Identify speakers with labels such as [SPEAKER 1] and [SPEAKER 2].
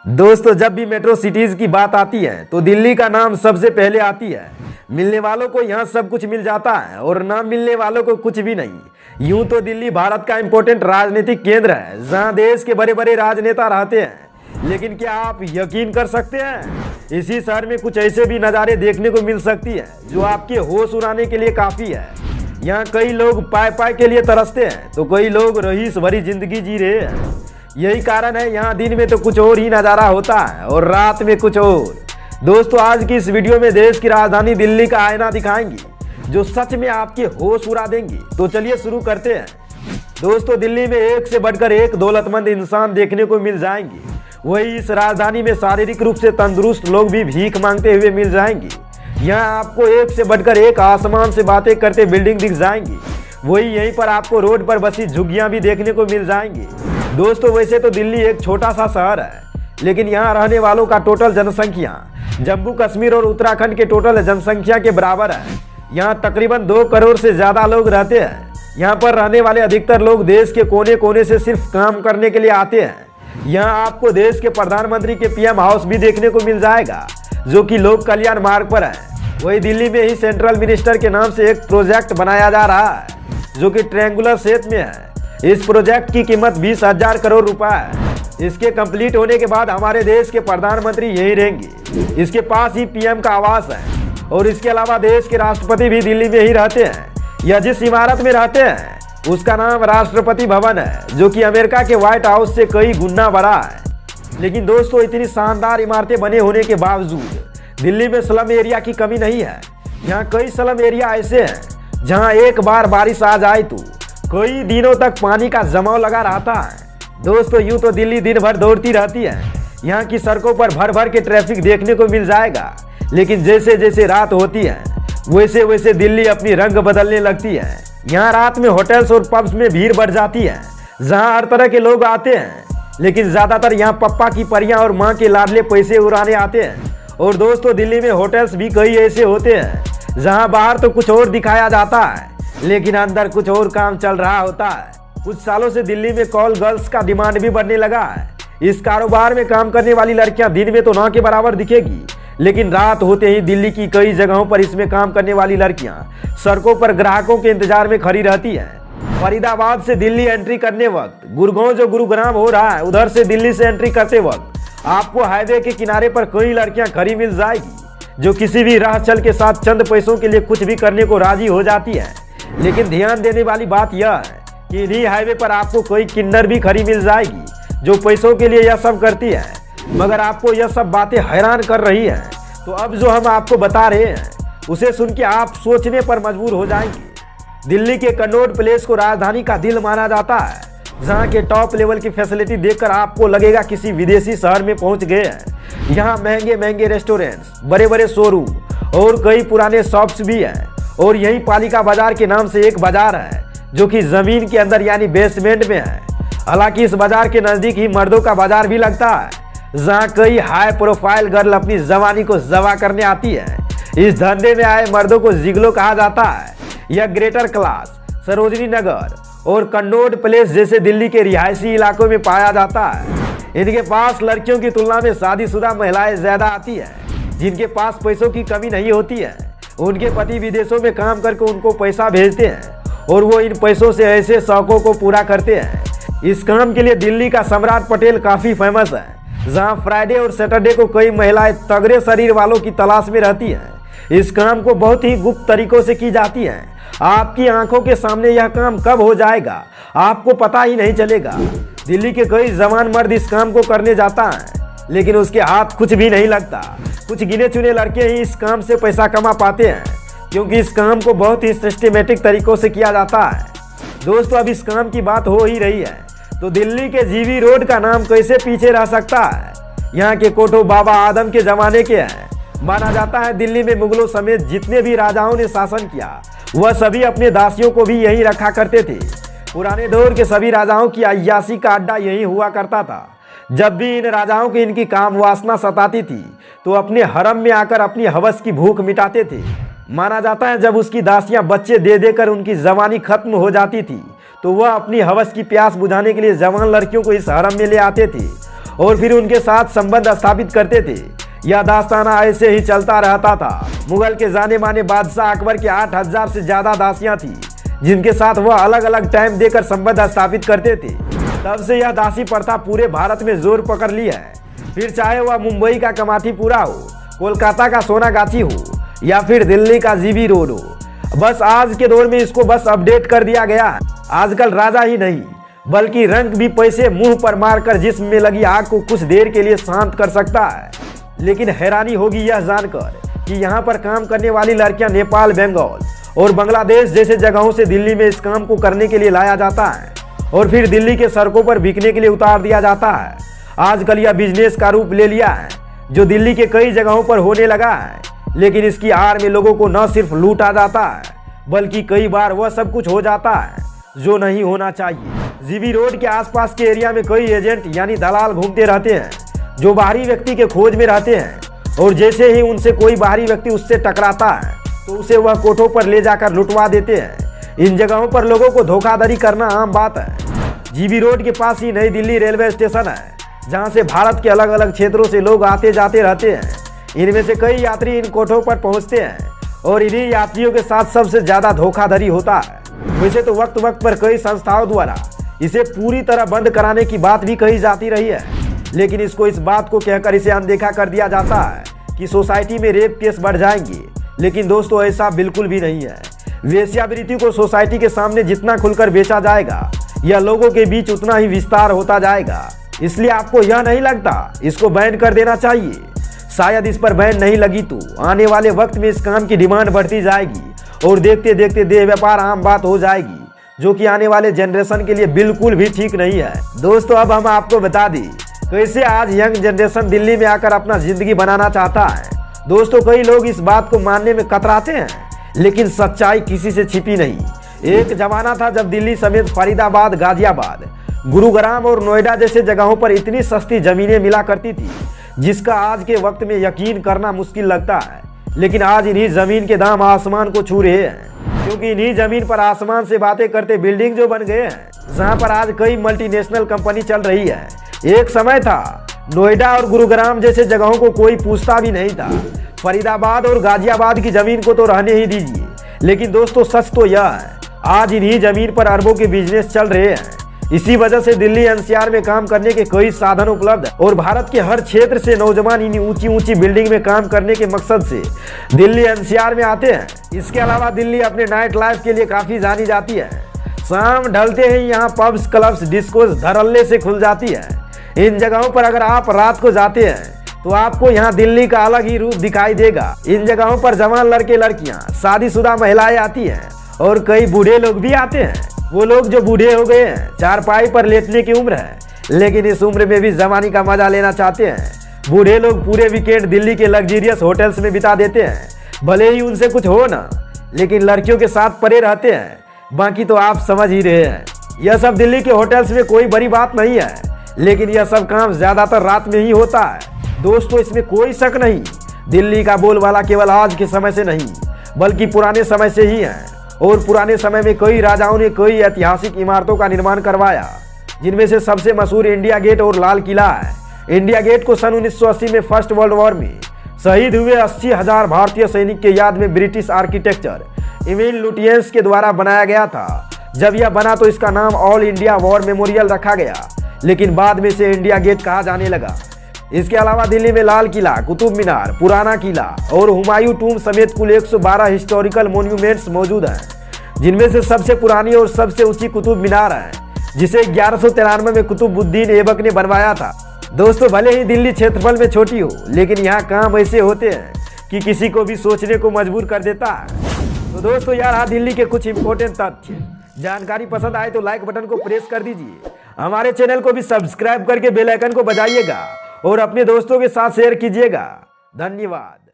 [SPEAKER 1] दोस्तों, जब भी मेट्रो सिटीज की बात आती है तो दिल्ली का नाम सबसे पहले आती है। मिलने वालों को यहाँ सब कुछ मिल जाता है और ना मिलने वालों को कुछ भी नहीं। यूं तो दिल्ली भारत का इम्पोर्टेंट राजनीतिक केंद्र है, जहाँ देश के बड़े बड़े राजनेता रहते हैं। लेकिन क्या आप यकीन कर सकते हैं, इसी शहर में कुछ ऐसे भी नज़ारे देखने को मिल सकती है जो आपके होश उड़ाने के लिए काफ़ी है। यहाँ कई लोग पाए पाए के लिए तरसते हैं तो कई लोग रईस भरी जिंदगी जी रहे हैं। यही कारण है यहाँ दिन में तो कुछ और ही नज़ारा होता है और रात में कुछ और। दोस्तों, आज की इस वीडियो में देश की राजधानी दिल्ली का आईना दिखाएंगे जो सच में आपके होश उड़ा देंगी। तो चलिए शुरू करते हैं। दोस्तों, दिल्ली में एक से बढ़कर एक दौलतमंद इंसान देखने को मिल जाएंगे। वही इस राजधानी में शारीरिक रूप से तंदुरुस्त लोग भी भीख मांगते हुए मिल जाएंगे। यहाँ आपको एक से बढ़कर एक आसमान से बातें करते बिल्डिंग दिख जाएंगी। वही यहीं पर आपको रोड पर बसी झुग्गियाँ भी देखने को मिल जाएंगी। दोस्तों, वैसे तो दिल्ली एक छोटा सा शहर है, लेकिन यहाँ रहने वालों का टोटल जनसंख्या जम्मू कश्मीर और उत्तराखंड के टोटल जनसंख्या के बराबर है। यहाँ तकरीबन 2 करोड़ से ज़्यादा लोग रहते हैं। यहाँ पर रहने वाले अधिकतर लोग देश के कोने कोने से सिर्फ काम करने के लिए आते हैं। यहाँ आपको देश के प्रधानमंत्री के पीएम हाउस भी देखने को मिल जाएगा, जो कि लोक कल्याण मार्ग पर है। वही दिल्ली में ही सेंट्रल मिनिस्टर के नाम से एक प्रोजेक्ट बनाया जा रहा है, जो कि ट्रायंगुलर शेप में है। इस प्रोजेक्ट की कीमत 20,000 करोड़ रुपए है। इसके कंप्लीट होने के बाद हमारे देश के प्रधानमंत्री यहीं रहेंगे। इसके पास ही पीएम का आवास है और इसके अलावा देश के राष्ट्रपति भी दिल्ली में ही रहते हैं। यह जिस इमारत में रहते हैं उसका नाम राष्ट्रपति भवन है, जो कि अमेरिका के व्हाइट हाउस से कई गुना बड़ा है। लेकिन दोस्तों, इतनी शानदार इमारतें बने होने के बावजूद दिल्ली में स्लम एरिया की कमी नहीं है। यहाँ कई स्लम एरिया ऐसे हैं जहाँ एक बार बारिश आ जाए तो कई दिनों तक पानी का जमाव लगा रहता है। दोस्तों, यूं तो दिल्ली दिन भर दौड़ती रहती है। यहाँ की सड़कों पर भर भर के ट्रैफिक देखने को मिल जाएगा, लेकिन जैसे जैसे रात होती है वैसे वैसे दिल्ली अपनी रंग बदलने लगती है। यहाँ रात में होटल्स और पब्स में भीड़ बढ़ जाती है, जहाँ हर तरह के लोग आते हैं। लेकिन ज़्यादातर यहाँ पप्पा की परियां और माँ के लाडले पैसे उड़ाने आते हैं। और दोस्तों, दिल्ली में होटल्स भी कई ऐसे होते हैं जहाँ बाहर तो कुछ और दिखाया जाता है, लेकिन अंदर कुछ और काम चल रहा होता है। कुछ सालों से दिल्ली में कॉल गर्ल्स का डिमांड भी बढ़ने लगा है। इस कारोबार में काम करने वाली लड़कियां दिन में तो ना के बराबर दिखेगी, लेकिन रात होते ही दिल्ली की कई जगहों पर इसमें काम करने वाली लड़कियां सड़कों पर ग्राहकों के इंतजार में खड़ी रहती हैं। फरीदाबाद से दिल्ली एंट्री करने वक्त, गुड़गांव जो गुरुग्राम हो रहा है उधर से दिल्ली से एंट्री करते वक्त आपको हाईवे के किनारे पर कई लड़कियां खड़ी मिल जाएगी, जो किसी भी राह चल के साथ चंद पैसों के लिए कुछ भी करने को राजी हो जाती है। लेकिन ध्यान देने वाली बात यह है कि इन्हीं हाईवे पर आपको कोई किन्नर भी खड़ी मिल जाएगी, जो पैसों के लिए यह सब करती है। मगर आपको यह सब बातें हैरान कर रही हैं, तो अब जो हम आपको बता रहे हैं उसे सुन के आप सोचने पर मजबूर हो जाएंगे। दिल्ली के कनॉट प्लेस को राजधानी का दिल माना जाता है, जहाँ के टॉप लेवल की फैसिलिटी देखकर आपको लगेगा किसी विदेशी शहर में पहुँच गए हैं। यहाँ महंगे महंगे रेस्टोरेंट्स, बड़े बड़े शोरूम और कई पुराने शॉप्स भी हैं। और यही पालिका बाजार के नाम से एक बाजार है, जो कि जमीन के अंदर यानी बेसमेंट में है। हालांकि इस बाजार के नजदीक ही मर्दों का बाजार भी लगता है, जहां कई हाई प्रोफाइल गर्ल अपनी जवानी को जवा करने आती है। इस धंधे में आए मर्दों को जिगलो कहा जाता है। यह ग्रेटर क्लास, सरोजनी नगर और कन्नॉट प्लेस जैसे दिल्ली के रिहायशी इलाकों में पाया जाता है। इनके पास लड़कियों की तुलना में शादीशुदा महिलाएं ज्यादा आती है, जिनके पास पैसों की कमी नहीं होती है। उनके पति विदेशों में काम करके उनको पैसा भेजते हैं और वो इन पैसों से ऐसे शौकों को पूरा करते हैं। इस काम के लिए दिल्ली का सम्राट पटेल काफ़ी फेमस है, जहां फ्राइडे और सैटरडे को कई महिलाएं तगड़े शरीर वालों की तलाश में रहती हैं। इस काम को बहुत ही गुप्त तरीकों से की जाती है। आपकी आंखों के सामने यह काम कब हो जाएगा आपको पता ही नहीं चलेगा। दिल्ली के कई जवान मर्द इस काम को करने जाता है, लेकिन उसके हाथ कुछ भी नहीं लगता। कुछ गिने चुने लड़के ही इस काम से पैसा कमा पाते हैं, क्योंकि इस काम को बहुत ही सिस्टमेटिक तरीकों से किया जाता है। दोस्तों, अब इस काम की बात हो ही रही है तो दिल्ली के जीवी रोड का नाम कैसे पीछे रह सकता है। यहाँ के कोठो बाबा आदम के जमाने के हैं। माना जाता है दिल्ली में मुगलों समेत जितने भी राजाओं ने शासन किया वह सभी अपने दासियों को भी यहीं रखा करते थे। पुराने दौर के सभी राजाओं की अय्याशी का अड्डा यहीं हुआ करता था। जब भी इन राजाओं को इनकी काम वासना सताती थी तो अपने हरम में आकर अपनी हवस की भूख मिटाते थे। माना जाता है जब उसकी दासियां बच्चे दे देकर उनकी जवानी खत्म हो जाती थी तो वह अपनी हवस की प्यास बुझाने के लिए जवान लड़कियों को इस हरम में ले आते थे और फिर उनके साथ संबंध स्थापित करते थे। यह दास्ताना ऐसे ही चलता रहता था। मुगल के जाने माने बादशाह अकबर के 8000 से ज्यादा दासियां थी, जिनके साथ वह अलग अलग टाइम देकर संबंध स्थापित करते थे। तब से यह दासी प्रथा पूरे भारत में जोर पकड़ ली है। फिर चाहे वह मुंबई का कमाथीपुरा हो, कोलकाता का सोनागाछी हो या फिर दिल्ली का जीबी रोड हो, बस आज के दौर में इसको बस अपडेट कर दिया गया है। आजकल राजा ही नहीं बल्कि रंग भी पैसे मुंह पर मारकर जिस्म में लगी आग को कुछ देर के लिए शांत कर सकता है। लेकिन हैरानी होगी यह जानकर कि यहाँ पर काम करने वाली लड़कियां नेपाल, बंगाल और बांग्लादेश जैसे जगहों से दिल्ली में इस काम को करने के लिए लाया जाता है और फिर दिल्ली के सड़कों पर बिकने के लिए उतार दिया जाता है। आजकल यह बिजनेस का रूप ले लिया है जो दिल्ली के कई जगहों पर होने लगा है। लेकिन इसकी आड़ में लोगों को न सिर्फ लूटा जाता है बल्कि कई बार वह सब कुछ हो जाता है जो नहीं होना चाहिए। जीबी रोड के आसपास के एरिया में कई एजेंट यानी दलाल घूमते रहते हैं जो बाहरी व्यक्ति के खोज में रहते हैं और जैसे ही उनसे कोई बाहरी व्यक्ति उससे टकराता है तो उसे वह कोठों पर ले जाकर लुटवा देते हैं। इन जगहों पर लोगों को धोखाधड़ी करना आम बात है। जीबी रोड के पास ही नई दिल्ली रेलवे स्टेशन है जहां से भारत के अलग अलग क्षेत्रों से लोग आते जाते रहते हैं। इनमें से कई यात्री इन कोठों पर पहुंचते हैं और इन्हीं यात्रियों के साथ सबसे ज्यादा धोखाधड़ी होता है। वैसे तो वक्त वक्त पर कई संस्थाओं द्वारा इसे पूरी तरह बंद कराने की बात भी कही जाती रही है, लेकिन इसको इस बात को कहकर इसे अनदेखा कर दिया जाता है कि सोसाइटी में रेप केस बढ़ जाएंगे। लेकिन दोस्तों ऐसा बिल्कुल भी नहीं है। वेश्यावृत्ति को सोसाइटी के सामने जितना खुलकर बेचा जाएगा यह लोगों के बीच उतना ही विस्तार होता जाएगा। इसलिए आपको यह नहीं लगता इसको बैन कर देना चाहिए? शायद इस पर बैन नहीं लगी तो आने वाले वक्त में इस काम की डिमांड बढ़ती जाएगी और देखते देखते देह व्यापार आम बात हो जाएगी, जो कि आने वाले जनरेशन के लिए बिल्कुल भी ठीक नहीं है। दोस्तों अब हम आपको बता दें कैसे आज यंग जनरेशन दिल्ली में आकर अपना जिंदगी बनाना चाहता है। दोस्तों कई लोग इस बात को मानने में कतराते हैं, लेकिन सच्चाई किसी से छिपी नहीं। एक जमाना था जब दिल्ली समेत फरीदाबाद, गाजियाबाद, गुरुग्राम और नोएडा जैसे जगहों पर इतनी सस्ती जमीनें मिला करती थी जिसका आज के वक्त में यकीन करना मुश्किल लगता है। लेकिन आज इन्हीं जमीन के दाम आसमान को छू रहे हैं, क्योंकि इन्हीं जमीन पर आसमान से बातें करते बिल्डिंग जो बन गए हैं, जहां पर आज कई मल्टीनेशनल कंपनी चल रही है। एक समय था नोएडा और गुरुग्राम जैसे जगहों को कोई पूछता भी नहीं था। फरीदाबाद और गाजियाबाद की जमीन को तो रहने ही दीजिए। लेकिन दोस्तों सच तो यह है आज इन्हीं जमीन पर अरबों के बिजनेस चल रहे हैं। इसी वजह से दिल्ली एनसीआर में काम करने के कई साधन उपलब्ध है और भारत के हर क्षेत्र से नौजवान इन ऊंची ऊंची बिल्डिंग में काम करने के मकसद से दिल्ली एनसीआर में आते हैं। इसके अलावा दिल्ली अपने नाइट लाइफ के लिए काफी जानी जाती है। शाम ढलते ही यहाँ पब्स, क्लब्स, डिस्कोस धड़ल्ले से खुल जाती है। इन जगहों पर अगर आप रात को जाते हैं तो आपको यहाँ दिल्ली का अलग ही रूप दिखाई देगा। इन जगहों पर जवान लड़के लड़कियां, शादीशुदा महिलाएं आती हैं और कई बूढ़े लोग भी आते हैं। वो लोग जो बूढ़े हो गए हैं, चारपाई पर लेटने की उम्र है, लेकिन इस उम्र में भी जवानी का मजा लेना चाहते हैं। बूढ़े लोग पूरे वीकेंड दिल्ली के लग्जरियस होटल्स में बिता देते हैं। भले ही उनसे कुछ हो ना, लेकिन लड़कियों के साथ पड़े रहते हैं। बाकी तो आप समझ ही रहे हैं। यह सब दिल्ली के होटल्स में कोई बड़ी बात नहीं है, लेकिन यह सब काम ज्यादातर रात में ही होता है। दोस्तों इसमें कोई शक नहीं, दिल्ली का बोलबाला केवल आज के समय से नहीं बल्कि पुराने समय से ही है। और पुराने समय में कई राजाओं ने कई ऐतिहासिक इमारतों का निर्माण करवाया, जिनमें से सबसे मशहूर इंडिया गेट और लाल किला है। इंडिया गेट को सन 1980 में फर्स्ट वर्ल्ड वॉर में शहीद हुए 80,000 भारतीय सैनिक के याद में ब्रिटिश आर्किटेक्चर एमिल लुटियंस के द्वारा बनाया गया था। जब यह बना तो इसका नाम ऑल इंडिया वॉर मेमोरियल रखा गया, लेकिन बाद में इसे इंडिया गेट कहा जाने लगा। इसके अलावा दिल्ली में लाल किला, कुतुब मीनार, पुराना किला और हुमायूं टूम समेत कुल 112 हिस्टोरिकल मॉन्यूमेंट्स मौजूद हैं, जिनमें से सबसे पुरानी और सबसे ऊंची कुतुब मीनार है, जिसे 1193 में कुतुबुद्दीन ऐबक ने बनवाया था। दोस्तों भले ही दिल्ली क्षेत्रफल में छोटी हो, लेकिन यहाँ काम ऐसे होते हैं कि किसी को भी सोचने को मजबूर कर देता है। तो दोस्तों यार आज दिल्ली के कुछ इंपॉर्टेंट तथ्य। जानकारी पसंद आए तो लाइक बटन को प्रेस कर दीजिए। हमारे चैनल को भी सब्सक्राइब करके बेल आइकन को बजाइएगा और अपने दोस्तों के साथ शेयर कीजिएगा। धन्यवाद।